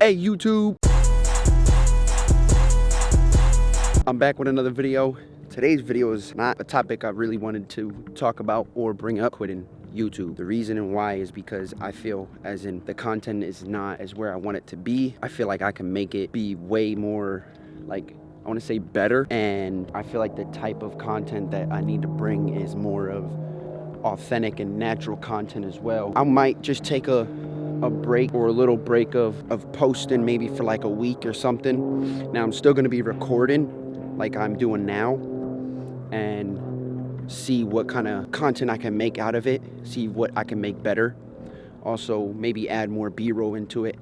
Hey YouTube! I'm back with another video. Today's video is not a topic I really wanted to talk about or bring up, quitting YouTube. The reason and why is because I feel as in the content is not as where I want it to be. I feel like I can make it be way more, like, I want to say better, and I feel like the type of content that I need to bring is more of authentic and natural content as well. I might just take a break or a little break of posting maybe for like a week or something. Now I'm still going to be recording like I'm doing now and see what kind of content I can make out of it, see what I can make better. Also maybe add more B-roll into it,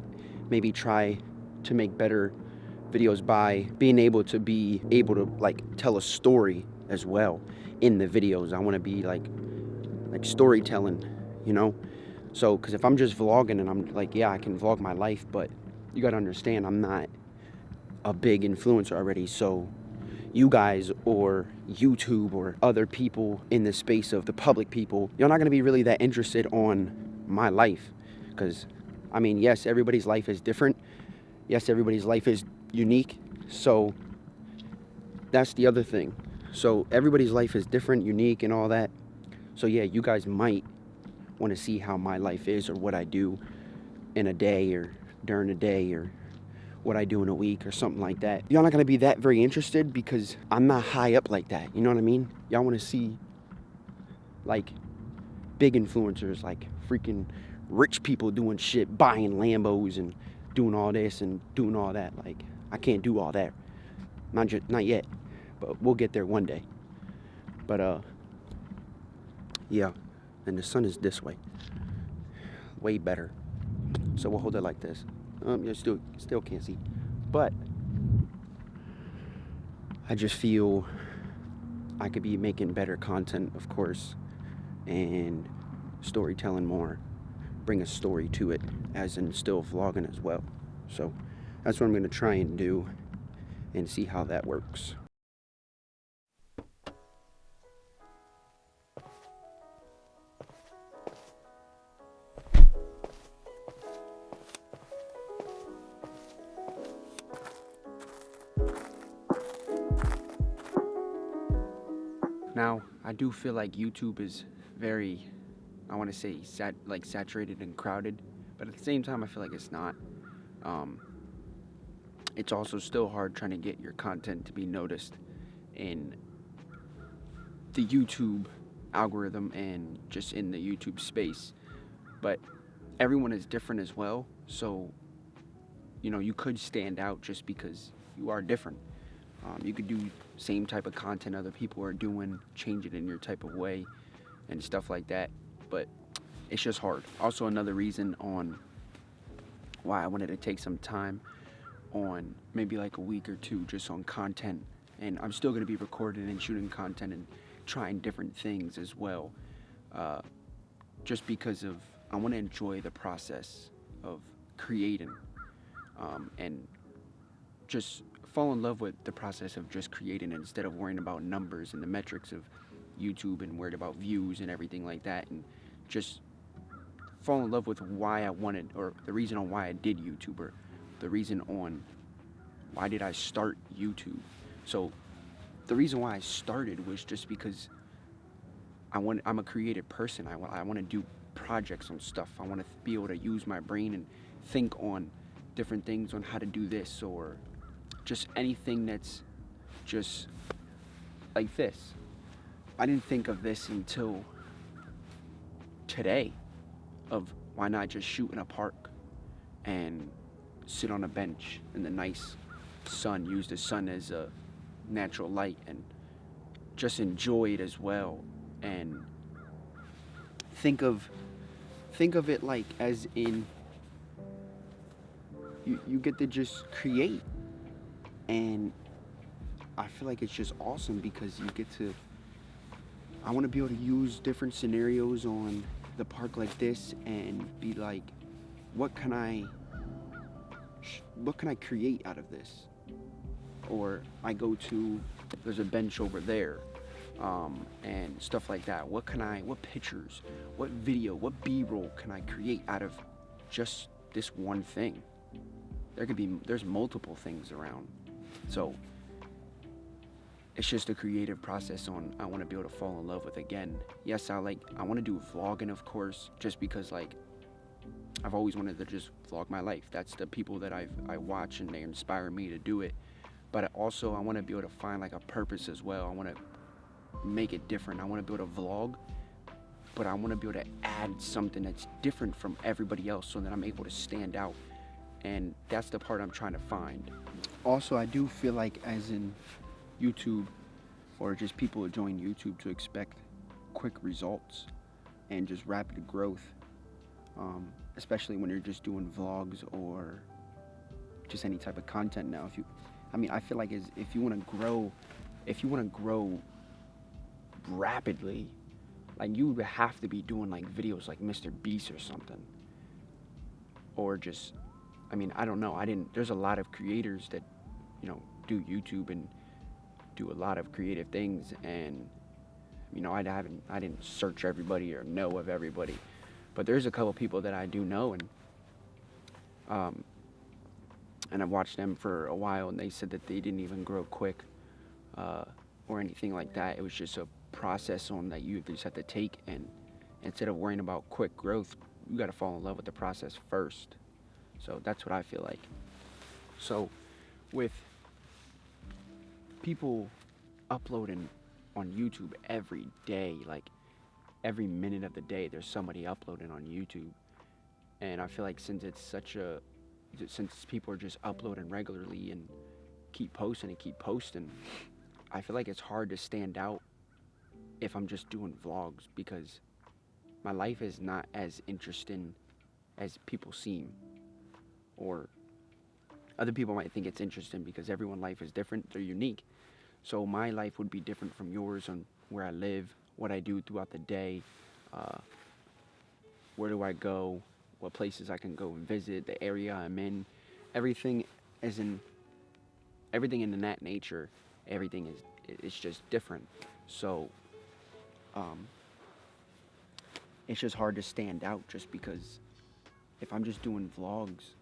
maybe try to make better videos by being able to like tell a story as well in the videos. I want to be like storytelling, you know? So, because if I'm just vlogging and I'm like, yeah, I can vlog my life, but you got to understand I'm not a big influencer already. So you guys or YouTube or other people in the space of the public people, you're not going to be really that interested on my life. Because, I mean, yes, everybody's life is different. Yes, everybody's life is unique. So that's the other thing. So everybody's life is different, unique, and all that. So yeah, you guys might want to see how my life is or what I do in a day or during a day or what I do in a week or something like that. Y'all not going to be that very interested because I'm not high up like that. You know what I mean? Y'all want to see like big influencers, like freaking rich people doing shit, buying Lambos and doing all this and doing all that. Like, I can't do all that. Not yet, but we'll get there one day. But yeah. And the sun is this way, way better. So we'll hold it like this. You still can't see, but I just feel I could be making better content, of course, and storytelling more, bring a story to it, as in still vlogging as well. So that's what I'm going to try and do and see how that works. Now, I do feel like YouTube is very, I want to say, saturated and crowded, but at the same time, I feel like it's not. It's also still hard trying to get your content to be noticed in the YouTube algorithm and just in the YouTube space. But everyone is different as well, so, you know, you could stand out just because you are different. You could do same type of content other people are doing, change it in your type of way and stuff like that, but it's just hard. Also, another reason on why I wanted to take some time on maybe like a week or two just on content, and I'm still going to be recording and shooting content and trying different things as well, just because of I want to enjoy the process of creating and just fall in love with the process of just creating instead of worrying about numbers and the metrics of YouTube and worried about views and everything like that, and just fall in love with why I wanted, or the reason on why I did YouTube, or the reason on why did I start YouTube. So the reason why I started was just because I'm a creative person. I want to do projects on stuff. I want to be able to use my brain and think on different things on how to do this, or just anything that's just like this. I didn't think of this until today, of why not just shoot in a park and sit on a bench in the nice sun, use the sun as a natural light and just enjoy it as well, and think of it like as in you get to just create. And I feel like it's just awesome because you get to, I want to be able to use different scenarios on the park like this and be like, what can I create out of this? Or I go to, there's a bench over there, and stuff like that. What pictures, what video, what B-roll can I create out of just this one thing? there's multiple things around. So it's just a creative process on I want to be able to fall in love with again. Yes, I want to do vlogging, of course, just because like I've always wanted to just vlog my life. That's the people that I watch and they inspire me to do it. But also I want to be able to find like a purpose as well. I want to make it different. I want to be able to vlog, but I want to be able to add something that's different from everybody else so that I'm able to stand out. And that's the part I'm trying to find. Also, I do feel like as in YouTube or just people who join YouTube to expect quick results and just rapid growth, especially when you're just doing vlogs or just any type of content now. I feel like if you want to grow rapidly, like you would have to be doing like videos like Mr. Beast or something, or just, I don't know. There's a lot of creators that, do YouTube and do a lot of creative things, and I didn't search everybody or know of everybody, but there's a couple people that I do know, and I've watched them for a while, and they said that they didn't even grow quick or anything like that. It was just a process on that you just have to take, and instead of worrying about quick growth, you got to fall in love with the process first. So that's what I feel like. So with people uploading on YouTube every day, like every minute of the day there's somebody uploading on YouTube, and I feel like since people are just uploading regularly and keep posting, I feel like it's hard to stand out if I'm just doing vlogs, because my life is not as interesting as people seem, or other people might think it's interesting because everyone's life is different, they're unique. So my life would be different from yours on where I live, what I do throughout the day, where do I go, what places I can go and visit, the area I'm in, everything in that nature, everything is just different. So it's just hard to stand out, just because if I'm just doing vlogs,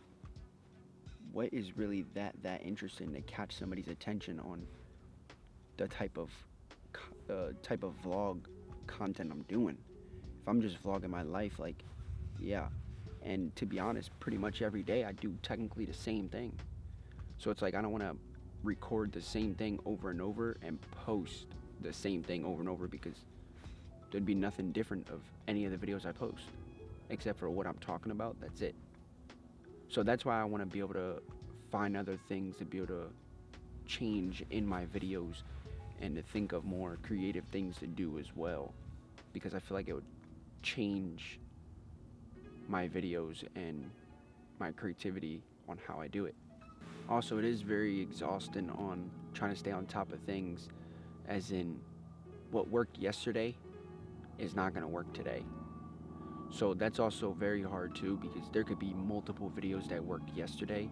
what is really that interesting to catch somebody's attention on the type of vlog content I'm doing? If I'm just vlogging my life, like, yeah. And to be honest, pretty much every day I do technically the same thing. So it's like I don't want to record the same thing over and over and post the same thing over and over, because there'd be nothing different of any of the videos I post except for what I'm talking about. That's it. So that's why I want to be able to find other things to be able to change in my videos and to think of more creative things to do as well, because I feel like it would change my videos and my creativity on how I do it. Also, it is very exhausting on trying to stay on top of things, as in what worked yesterday is not going to work today. So that's also very hard too, because there could be multiple videos that worked yesterday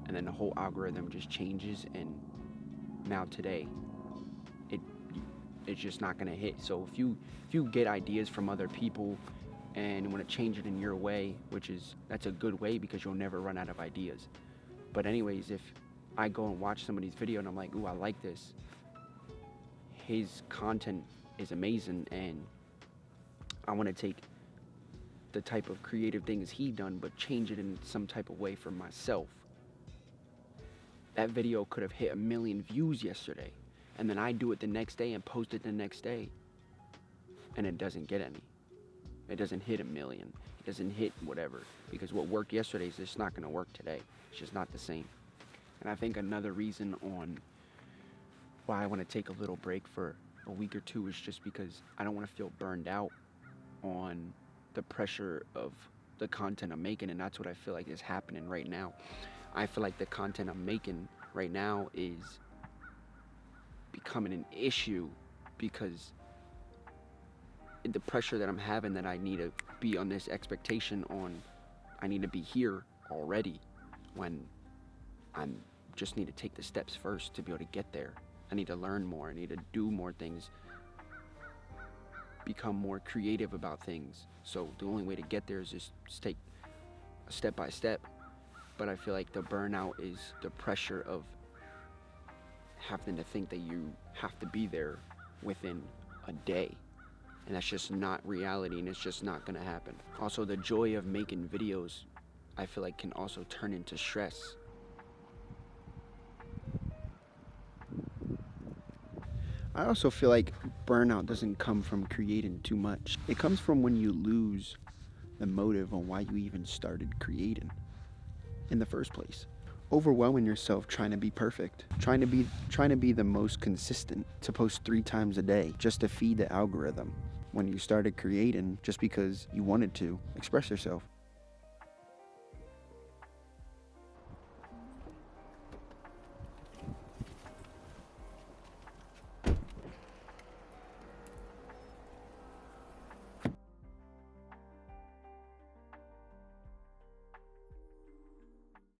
and then the whole algorithm just changes, and now today it's just not going to hit. So if you get ideas from other people and want to change it in your way, that's a good way, because you'll never run out of ideas. But anyways, if I go and watch somebody's video and I'm like, ooh, I like this, his content is amazing, and I want to take the type of creative things he done but change it in some type of way for myself. That video could have hit 1 million views yesterday, and then I do it the next day and post it the next day, and it doesn't get any. It doesn't hit 1 million. It doesn't hit whatever, because what worked yesterday is just not going to work today. It's just not the same. And I think another reason on why I want to take a little break for a week or two is just because I don't want to feel burned out on the pressure of the content I'm making, and that's what I feel like is happening right now. I feel like the content I'm making right now is becoming an issue, because the pressure that I'm having, that I need to be on this expectation on, I need to be here already, when I just need to take the steps first to be able to get there. I need to learn more. I need to do more things, become more creative about things. So the only way to get there is just take a step by step But I feel like the burnout is the pressure of having to think that you have to be there within a day. And that's just not reality, and it's just not gonna happen. Also, the joy of making videos, I feel like, can also turn into stress. I also feel like burnout doesn't come from creating too much. It comes from when you lose the motive on why you even started creating in the first place. Overwhelming yourself trying to be perfect, trying to be the most consistent, to post 3 times a day just to feed the algorithm, when you started creating just because you wanted to express yourself.